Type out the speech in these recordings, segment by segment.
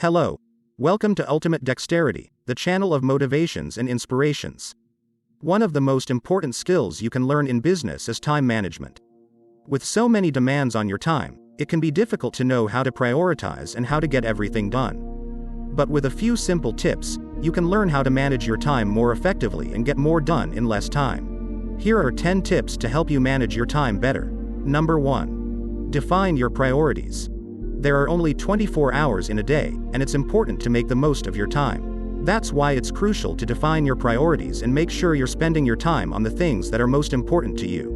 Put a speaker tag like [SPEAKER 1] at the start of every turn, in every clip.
[SPEAKER 1] Hello. Welcome to Ultimate Dexterity, the channel of motivations and inspirations. One of the most important skills you can learn in business is time management. With so many demands on your time, it can be difficult to know how to prioritize and how to get everything done. But with a few simple tips, you can learn how to manage your time more effectively and get more done in less time. Here are 10 tips to help you manage your time better. Number 1. Define your priorities. There are only 24 hours in a day, and it's important to make the most of your time. That's why it's crucial to define your priorities and make sure you're spending your time on the things that are most important to you.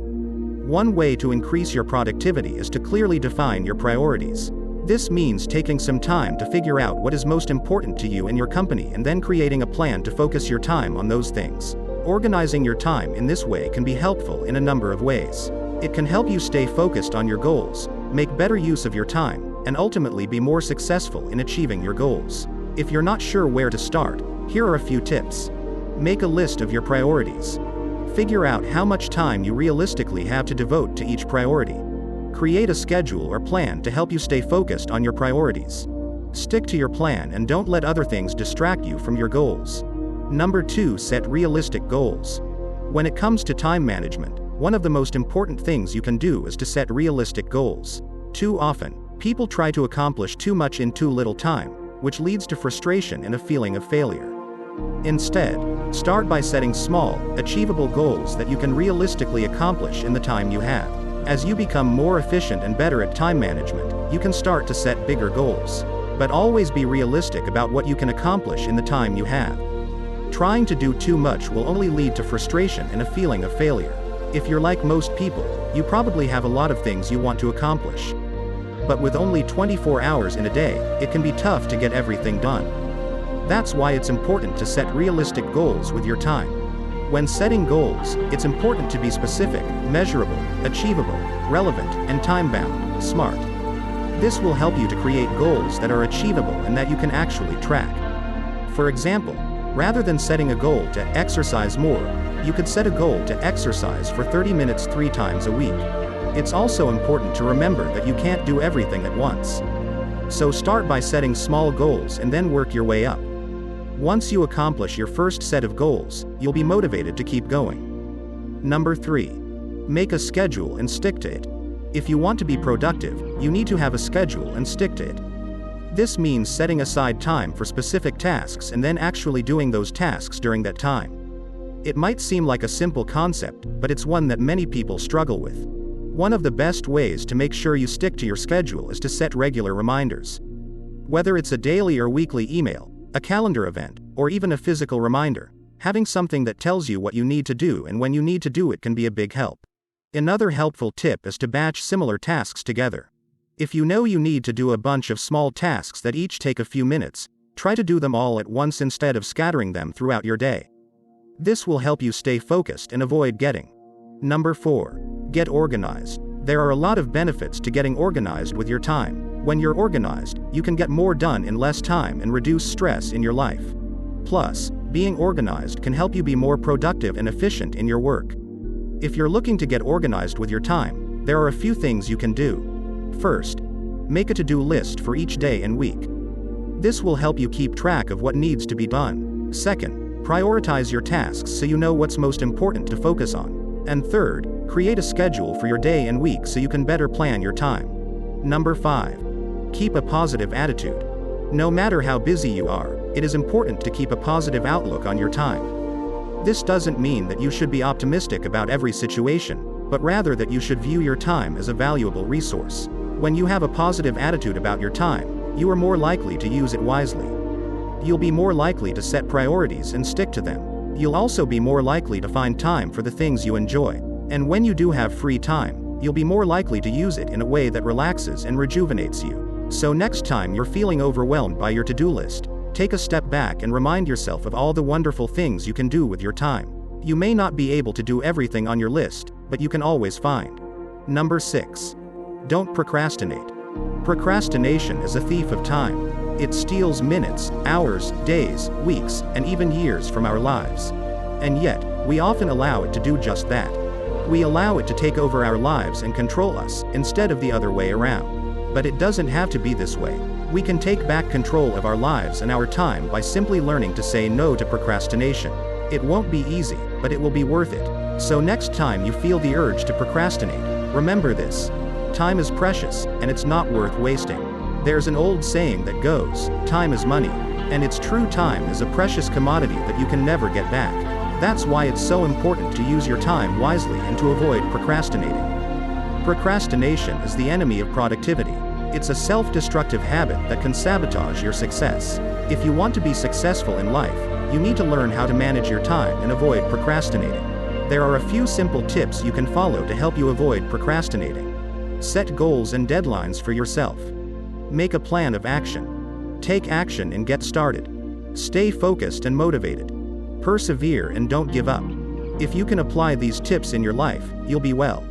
[SPEAKER 1] One way to increase your productivity is to clearly define your priorities. This means taking some time to figure out what is most important to you and your company and then creating a plan to focus your time on those things. Organizing your time in this way can be helpful in a number of ways. It can help you stay focused on your goals, make better use of your time, and ultimately be more successful in achieving your goals. If you're not sure where to start, here are a few tips. Make a list of your priorities. Figure out how much time you realistically have to devote to each priority. Create a schedule or plan to help you stay focused on your priorities. Stick to your plan and don't let other things distract you from your goals. Number 2. Set realistic goals. When it comes to time management, one of the most important things you can do is to set realistic goals. Too often, people try to accomplish too much in too little time, which leads to frustration and a feeling of failure. Instead, start by setting small, achievable goals that you can realistically accomplish in the time you have. As you become more efficient and better at time management, you can start to set bigger goals. But always be realistic about what you can accomplish in the time you have. Trying to do too much will only lead to frustration and a feeling of failure. If you're like most people, you probably have a lot of things you want to accomplish. But with only 24 hours in a day, it can be tough to get everything done. That's why it's important to set realistic goals with your time. When setting goals, it's important to be specific, measurable, achievable, relevant, and time-bound, SMART. This will help you to create goals that are achievable and that you can actually track. For example, rather than setting a goal to exercise more, you could set a goal to exercise for 30 minutes 3 times a week. It's also important to remember that you can't do everything at once. So start by setting small goals and then work your way up. Once you accomplish your first set of goals, you'll be motivated to keep going. Number 3. Make a schedule and stick to it. If you want to be productive, you need to have a schedule and stick to it. This means setting aside time for specific tasks and then actually doing those tasks during that time. It might seem like a simple concept, but it's one that many people struggle with. One of the best ways to make sure you stick to your schedule is to set regular reminders. Whether it's a daily or weekly email, a calendar event, or even a physical reminder, having something that tells you what you need to do and when you need to do it can be a big help. Another helpful tip is to batch similar tasks together. If you know you need to do a bunch of small tasks that each take a few minutes, try to do them all at once instead of scattering them throughout your day. This will help you stay focused and avoid getting. Number 4. Get organized. There are a lot of benefits to getting organized with your time. When you're organized, you can get more done in less time and reduce stress in your life. Plus, being organized can help you be more productive and efficient in your work. If you're looking to get organized with your time, there are a few things you can do. First, make a to-do list for each day and week. This will help you keep track of what needs to be done. Second, prioritize your tasks so you know what's most important to focus on. And third, create a schedule for your day and week so you can better plan your time. Number 5. Keep a positive attitude. No matter how busy you are, it is important to keep a positive outlook on your time. This doesn't mean that you should be optimistic about every situation, but rather that you should view your time as a valuable resource. When you have a positive attitude about your time, you are more likely to use it wisely. You'll be more likely to set priorities and stick to them. You'll also be more likely to find time for the things you enjoy. And when you do have free time, you'll be more likely to use it in a way that relaxes and rejuvenates you. So next time you're feeling overwhelmed by your to-do list, take a step back and remind yourself of all the wonderful things you can do with your time. You may not be able to do everything on your list, but you can always find. Number 6. Don't procrastinate. Procrastination is a thief of time. It steals minutes, hours, days, weeks, and even years from our lives. And yet, we often allow it to do just that. We allow it to take over our lives and control us, instead of the other way around. But it doesn't have to be this way. We can take back control of our lives and our time by simply learning to say no to procrastination. It won't be easy, but it will be worth it. So next time you feel the urge to procrastinate, remember this. Time is precious, and it's not worth wasting. There's an old saying that goes, time is money. And it's true, time is a precious commodity that you can never get back. That's why it's so important to use your time wisely and to avoid procrastinating. Procrastination is the enemy of productivity. It's a self-destructive habit that can sabotage your success. If you want to be successful in life, you need to learn how to manage your time and avoid procrastinating. There are a few simple tips you can follow to help you avoid procrastinating. Set goals and deadlines for yourself. Make a plan of action. Take action and get started. Stay focused and motivated. Persevere and don't give up. If you can apply these tips in your life, you'll be well.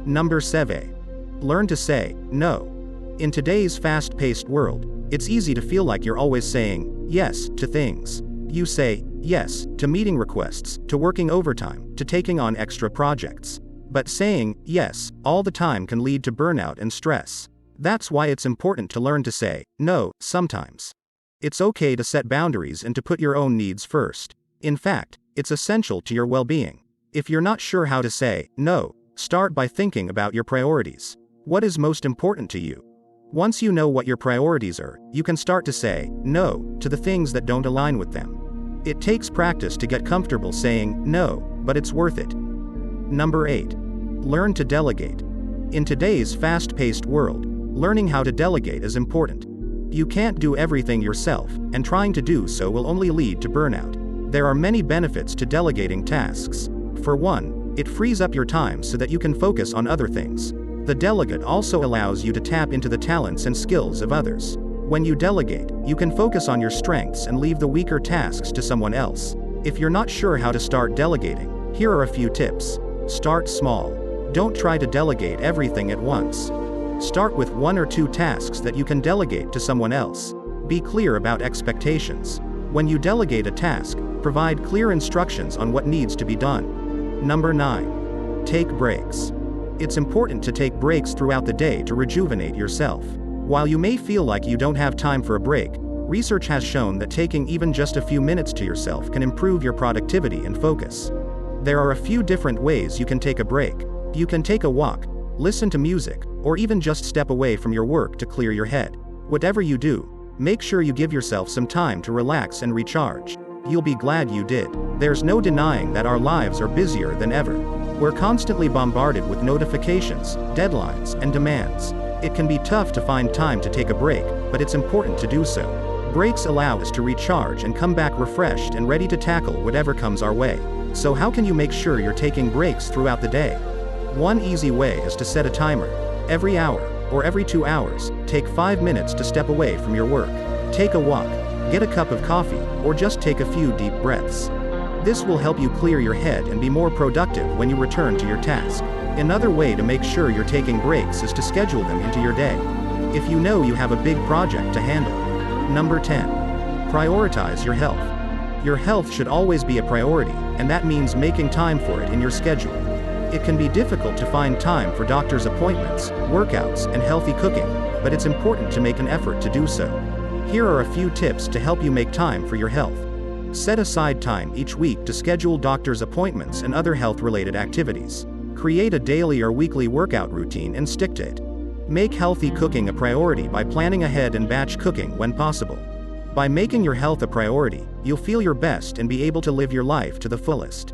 [SPEAKER 1] Number 7. Learn to say no. In today's fast-paced world, it's easy to feel like you're always saying yes to things. You say yes to meeting requests, to working overtime, to taking on extra projects. But saying yes all the time can lead to burnout and stress. That's why it's important to learn to say no sometimes. It's okay to set boundaries and to put your own needs first. In fact, it's essential to your well-being. If you're not sure how to say no, start by thinking about your priorities. What is most important to you? Once you know what your priorities are, you can start to say no to the things that don't align with them. It takes practice to get comfortable saying no, but it's worth it. Number 8. Learn to delegate. In today's fast-paced world, learning how to delegate is important. You can't do everything yourself, and trying to do so will only lead to burnout. There are many benefits to delegating tasks. For one, it frees up your time so that you can focus on other things. The delegate also allows you to tap into the talents and skills of others. When you delegate, you can focus on your strengths and leave the weaker tasks to someone else. If you're not sure how to start delegating, here are a few tips. Start small. Don't try to delegate everything at once. Start with 1 or 2 tasks that you can delegate to someone else. Be clear about expectations. When you delegate a task, provide clear instructions on what needs to be done. Number 9. Take breaks. It's important to take breaks throughout the day to rejuvenate yourself. While you may feel like you don't have time for a break, research has shown that taking even just a few minutes to yourself can improve your productivity and focus. There are a few different ways you can take a break. You can take a walk, listen to music, or even just step away from your work to clear your head. Whatever you do, make sure you give yourself some time to relax and recharge. You'll be glad you did. There's no denying that our lives are busier than ever. We're constantly bombarded with notifications, deadlines, and demands. It can be tough to find time to take a break, but it's important to do so. Breaks allow us to recharge and come back refreshed and ready to tackle whatever comes our way. So how can you make sure you're taking breaks throughout the day? One easy way is to set a timer. Every hour, or every 2 hours, take 5 minutes to step away from your work. Take a walk, get a cup of coffee, or just take a few deep breaths. This will help you clear your head and be more productive when you return to your task. Another way to make sure you're taking breaks is to schedule them into your day. If you know you have a big project to handle. Number 10. Prioritize your health. Your health should always be a priority, and that means making time for it in your schedule. It can be difficult to find time for doctor's appointments, workouts, and healthy cooking, but it's important to make an effort to do so. Here are a few tips to help you make time for your health. Set aside time each week to schedule doctor's appointments and other health-related activities. Create a daily or weekly workout routine and stick to it. Make healthy cooking a priority by planning ahead and batch cooking when possible. By making your health a priority, you'll feel your best and be able to live your life to the fullest.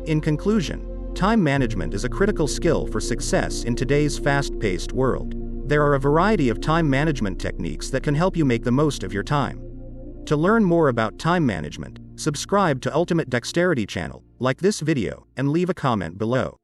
[SPEAKER 1] In conclusion, time management is a critical skill for success in today's fast-paced world. There are a variety of time management techniques that can help you make the most of your time. To learn more about time management, subscribe to Ultimate Dexterity channel, like this video, and leave a comment below.